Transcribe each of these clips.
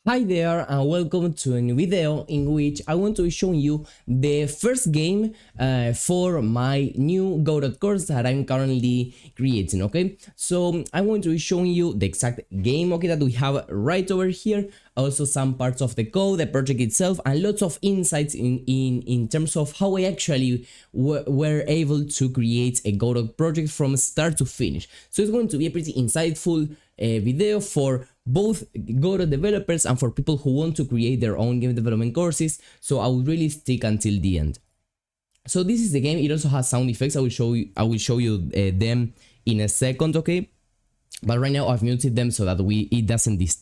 Hi there and welcome to a new video in which I want to be showing you the first game for my new Godot course that I'm currently creating, okay? So I'm going to be showing you the exact game, okay, that we have right over here, also some parts of the code, the project itself, and lots of insights in terms of how I actually were able to create a Godot project from start to finish. So it's going to be a pretty insightful video for both Godot developers and for people who want to create their own game development courses, so I will really stick until the end. So this is the game. It also has sound effects. I will show you them in a second, okay? But right now I've muted them so that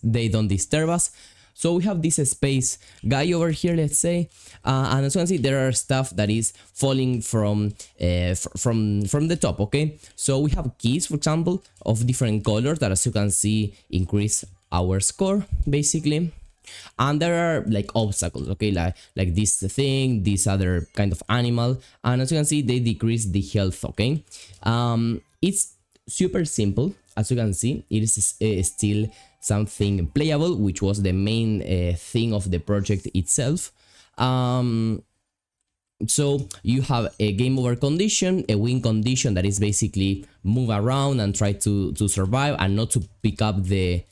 they don't disturb us. So we have this space guy over here, let's say, and as you can see, there are stuff that is falling from the top, okay? So we have keys, for example, of different colors that, as you can see, increase our score, basically. And there are like obstacles, okay, like this thing, this other kind of animal, and as you can see, they decrease the health, okay? It's super simple. As you can see, it is still something playable, which was the main thing of the project itself. So you have a game over condition, a win condition that is basically move around and try to survive and not to pick up the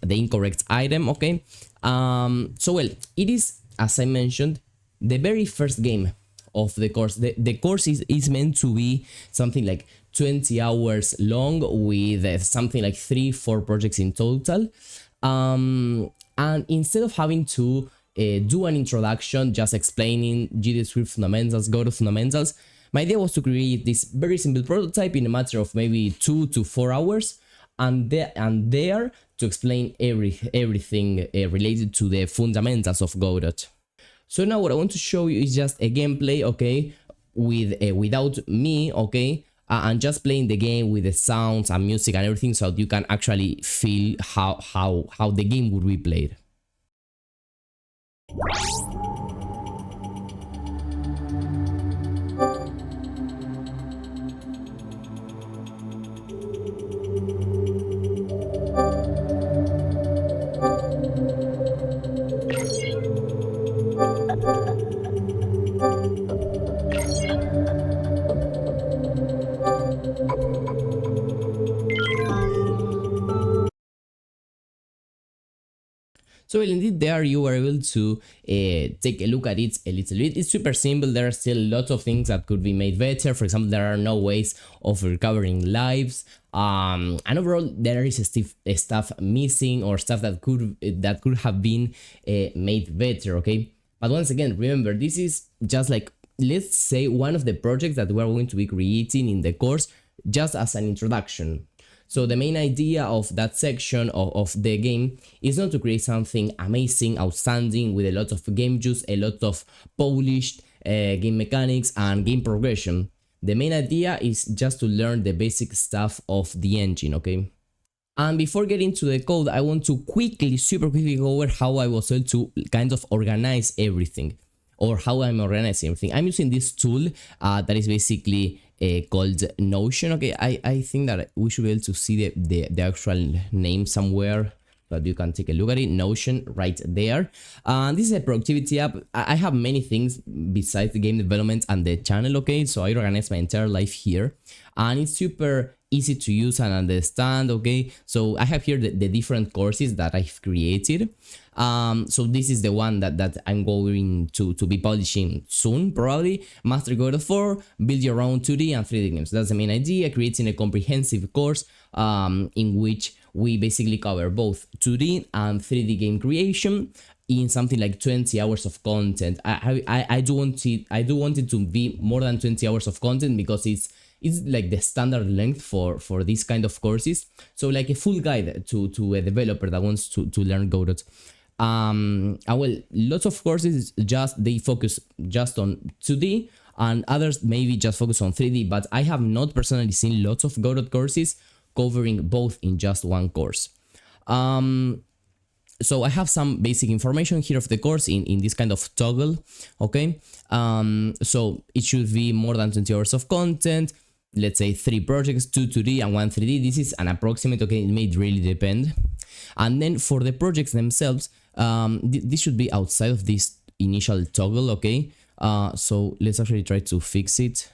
incorrect item, okay? So well, it is, as I mentioned, the very first game of the course. The course is meant to be something like 20 hours long with something like 3-4 projects in total. And instead of having to do an introduction just explaining GDScript fundamentals, Godot fundamentals, my idea was to create this very simple prototype in a matter of maybe 2 to 4 hours, and there to explain everything related to the fundamentals of Godot. So now what I want to show you is just a gameplay, okay, with without me, okay, and just playing the game with the sounds and music and everything, so you can actually feel how the game would be played. So indeed there you are able to take a look at it a little bit. It's super simple. There are still lots of things that could be made better. For example, there are no ways of recovering lives, and overall there is stuff missing or stuff that could have been made better, okay? But once again, remember, this is just like, let's say, one of the projects that we're going to be creating in the course, just as an introduction. So the main idea of that section of the game is not to create something amazing, outstanding, with a lot of game juice, a lot of polished game mechanics and game progression. The main idea is just to learn the basic stuff of the engine, okay? And before getting to the code, I want to super quickly go over how I was able to kind of organize everything, or how I'm organizing everything. I'm using this tool that is basically called Notion, okay? I think that we should be able to see the actual name somewhere, but you can take a look at it. Notion, right there. This is a productivity app. I have many things besides the game development and the channel, okay? So I organize my entire life here, and it's super easy to use and understand, okay? So I have here the different courses that I've created. So this is the one that I'm going to be publishing soon, probably. Master Godot 4, build your own 2D and 3D games. That's the main idea, creating a comprehensive course in which we basically cover both 2D and 3D game creation in something like 20 hours of content. I do want it to be more than 20 hours of content, because it's like the standard length for these kind of courses. So like a full guide to a developer that wants to learn Godot. And well, lots of courses they focus just on 2D, and others maybe just focus on 3D, but I have not personally seen lots of Godot courses covering both in just one course. So I have some basic information here of the course in this kind of toggle, okay? So it should be more than 20 hours of content, let's say 3 projects, 2 2D and 1 3D. This is an approximate, okay? It may really depend. And then for the projects themselves, this should be outside of this initial toggle, okay? So let's actually try to fix it.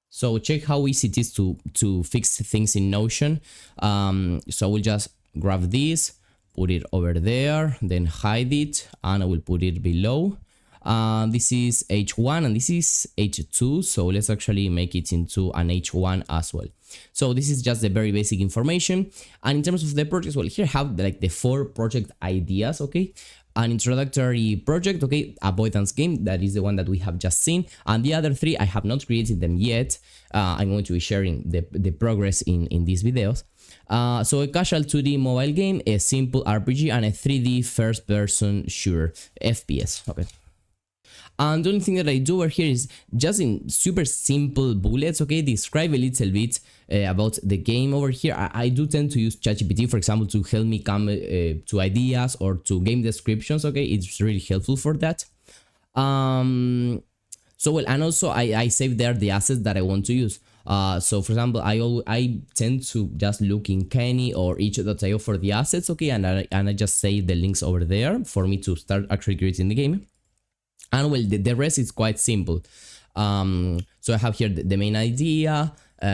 So check how easy it is to fix things in Notion. So I will just grab this, put it over there, then hide it, and I will put it below. This is H1 and this is H2, so let's actually make it into an H1 as well. So this is just the very basic information. And in terms of the projects, well, here I have like the 4 project ideas, okay? An introductory project, okay, avoidance game, that is the one that we have just seen, and the other 3 I have not created them yet. I'm going to be sharing the progress in these videos. So a casual 2D mobile game, a simple RPG, and a 3D first person shooter, FPS, okay. And the only thing that I do over here is just in super simple bullets, okay, describe a little bit about the game over here. I do tend to use ChatGPT, for example, to help me come to ideas or to game descriptions, okay, it's really helpful for that. So well, and also I save there the assets that I want to use. So for example, I tend to just look in Kenny or itch.io for the assets, okay, and I just save the links over there for me to start actually creating the game. And well, the rest is quite simple. So I have here the main idea,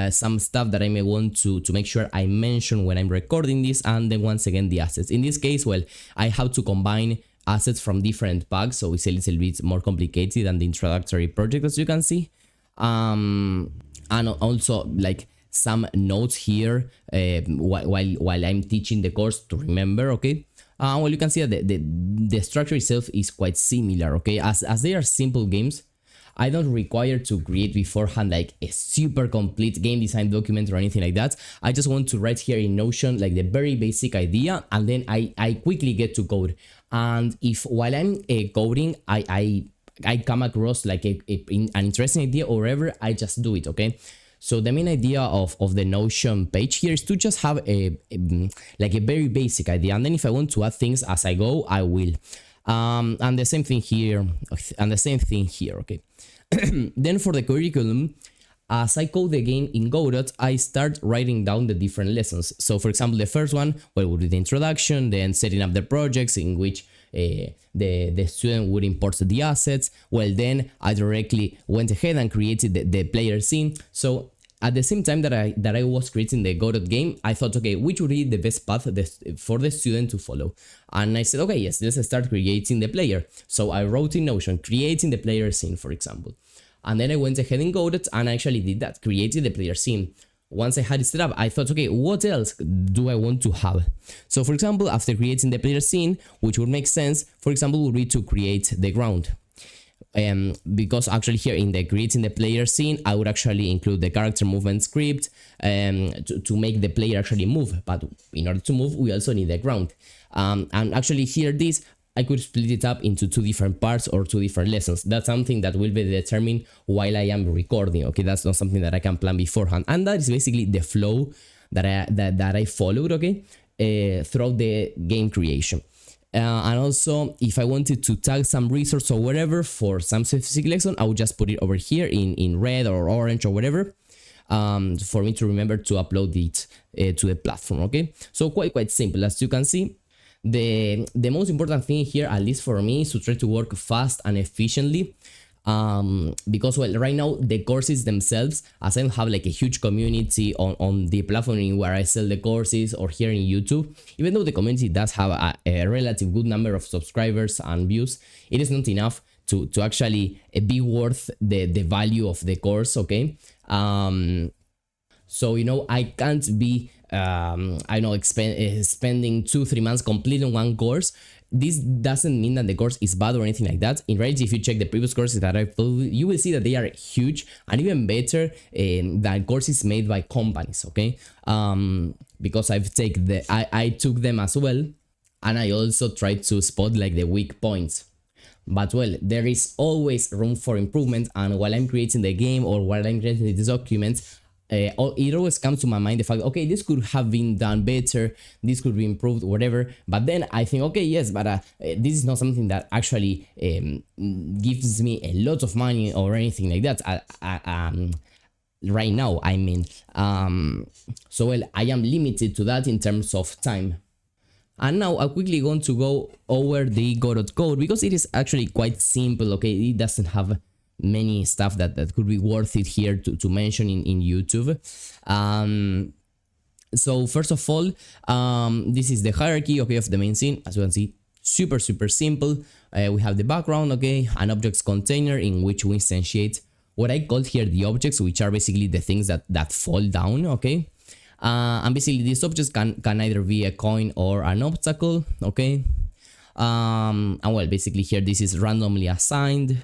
some stuff that I may want to make sure I mention when I'm recording this, and then once again the assets. In this case, well, I have to combine assets from different packs, so it's a little bit more complicated than the introductory project, as you can see. And also like some notes here while I'm teaching the course to remember, okay. Well, you can see that the structure itself is quite similar, okay. As they are simple games, I don't require to create beforehand like a super complete game design document or anything like that. I just want to write here in Notion like the very basic idea, and then I quickly get to code. And if while I'm coding I come across like an interesting idea or whatever, I just do it, okay. So the main idea of the Notion page here is to just have like a very basic idea, and then if I want to add things as I go, I will. And the same thing here, okay. Then for the curriculum, as I code the game in Godot, I start writing down the different lessons. So for example, the first one, well, would be the introduction, then setting up the projects in which the student would import the assets. Well, then I directly went ahead and created the player scene. So at the same time that I was creating the Godot game, I thought, okay, which would be the best path for the student to follow? And I said, okay, yes, let's start creating the player. So I wrote in Notion, creating the player scene, for example. And then I went ahead in Godot and I actually did that, created the player scene. Once I had it set up, I thought, okay, what else do I want to have? So for example, after creating the player scene, which would make sense, for example, would be to create the ground. Because actually here in the creating the player scene, I would actually include the character movement script to make the player actually move. But in order to move, we also need the ground. And actually here I could split it up into 2 different parts or 2 different lessons. That's something that will be determined while I am recording, okay? That's not something that I can plan beforehand. And that is basically the flow that I followed, okay, throughout the game creation. And also, if I wanted to tag some resource or whatever for some specific lesson, I would just put it over here in red or orange or whatever, for me to remember to upload it to the platform, okay? So quite simple, as you can see. The most important thing here, at least for me, is to try to work fast and efficiently. Because well, right now the courses themselves, as I don't have like a huge community on the platform where I sell the courses or here in YouTube, even though the community does have a relative good number of subscribers and views, it is not enough to actually be worth the value of the course, okay? So, you know, I can't be I know spending 2-3 months completing one course. This doesn't mean that the course is bad or anything like that. In reality, if you check the previous courses that I've published, you will see that they are huge and even better than courses made by companies, okay? Because I took them as well, and I also tried to spot like the weak points. But well, there is always room for improvement, and while I'm creating the game or while I'm creating this document, it always comes to my mind the fact, okay, this could have been done better, this could be improved, whatever. But then I think, okay, yes, but this is not something that actually gives me a lot of money or anything like that. Right now, I mean, so well, I am limited to that in terms of time. And now I'm quickly going to go over the Godot code because it is actually quite simple, okay? It doesn't have many stuff that could be worth it here to mention in YouTube. So first of all, this is the hierarchy, okay, of the main scene. As you can see, super simple. We have the background, okay, an objects container in which we instantiate what I called here the objects, which are basically the things that fall down, okay. And basically these objects can either be a coin or an obstacle, okay. And well, basically here this is randomly assigned.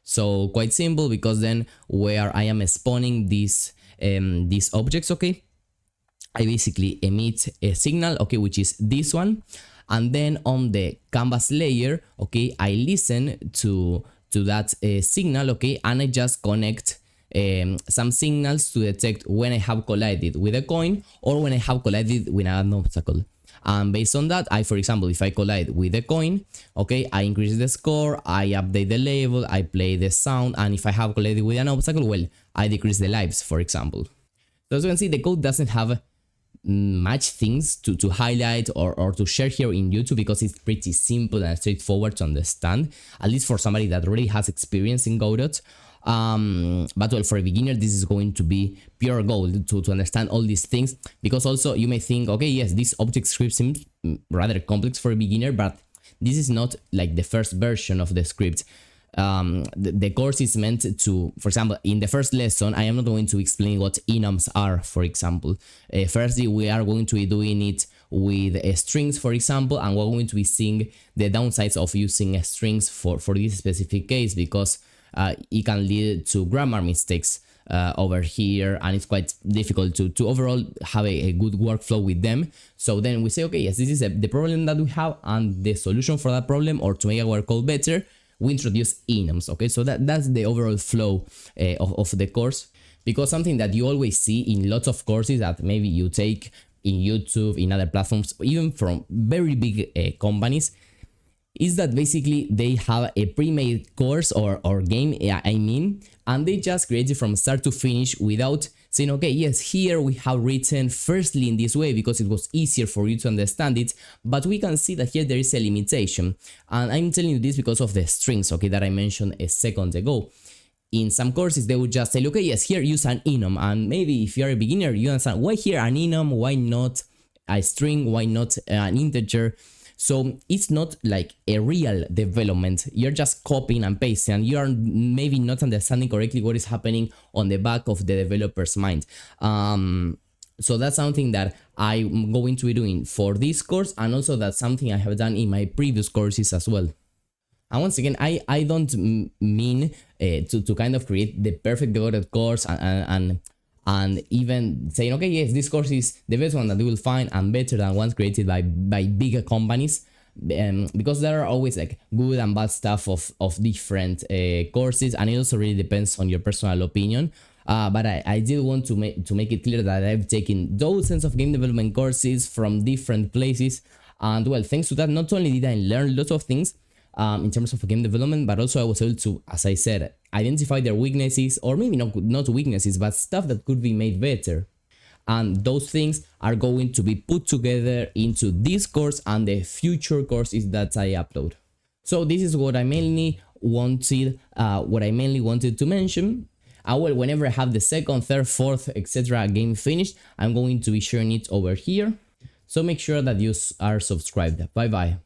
So quite simple, because then where I am spawning these objects, okay, I basically emit a signal, okay, which is this one, and then on the canvas layer, okay, I listen to that signal, okay, and I just connect some signals to detect when I have collided with a coin or when I have collided with an obstacle. And based on that, for example, if I collide with a coin, okay, I increase the score, I update the label, I play the sound, and if I have collided with an obstacle, well, I decrease the lives, for example. So as you can see, the code doesn't have much things to highlight or to share here in YouTube, because it's pretty simple and straightforward to understand, at least for somebody that already has experience in Godot. But well, for a beginner, this is going to be pure gold to understand all these things, because also you may think, okay, yes, this object script seems rather complex for a beginner, but this is not like the first version of the script. The course is meant to, for example, in the first lesson, I am not going to explain what enums are, for example. Firstly, we are going to be doing it with strings, for example, and we're going to be seeing the downsides of using strings for this specific case, because it can lead to grammar mistakes over here, and it's quite difficult to overall have a good workflow with them. So then we say, okay, yes, this is the problem that we have, and the solution for that problem, or to make our code better, we introduce enums, okay? So that's the overall flow of the course, because something that you always see in lots of courses that maybe you take in YouTube, in other platforms, even from very big companies, is that basically they have a pre-made course or game, I mean, and they just create it from start to finish without saying, okay, yes, here we have written firstly in this way because it was easier for you to understand it, but we can see that here there is a limitation. And I'm telling you this because of the strings, okay, that I mentioned a second ago. In some courses, they would just say, okay, yes, here use an enum, and maybe if you're a beginner, you understand, why here an enum, why not a string, why not an integer? So it's not like a real development. You're just copying and pasting, and you're maybe not understanding correctly what is happening on the back of the developer's mind. So that's something that I'm going to be doing for this course, and also that's something I have done in my previous courses as well. And once again, I don't mean to kind of create the perfect Godot course and even saying, okay, yes, this course is the best one that you will find and better than ones created by bigger companies, because there are always like good and bad stuff of different courses, and it also really depends on your personal opinion. But I did want to make it clear that I've taken dozens of game development courses from different places, and well, thanks to that, not only did I learn lots of things in terms of game development, but also I was able to, as I said, identify their weaknesses, or maybe not weaknesses, but stuff that could be made better. And those things are going to be put together into this course and the future courses that I upload. So this is what I mainly wanted to mention. Well, whenever I have the second, third, fourth, etc. game finished, I'm going to be sharing it over here. So make sure that you are subscribed. Bye bye.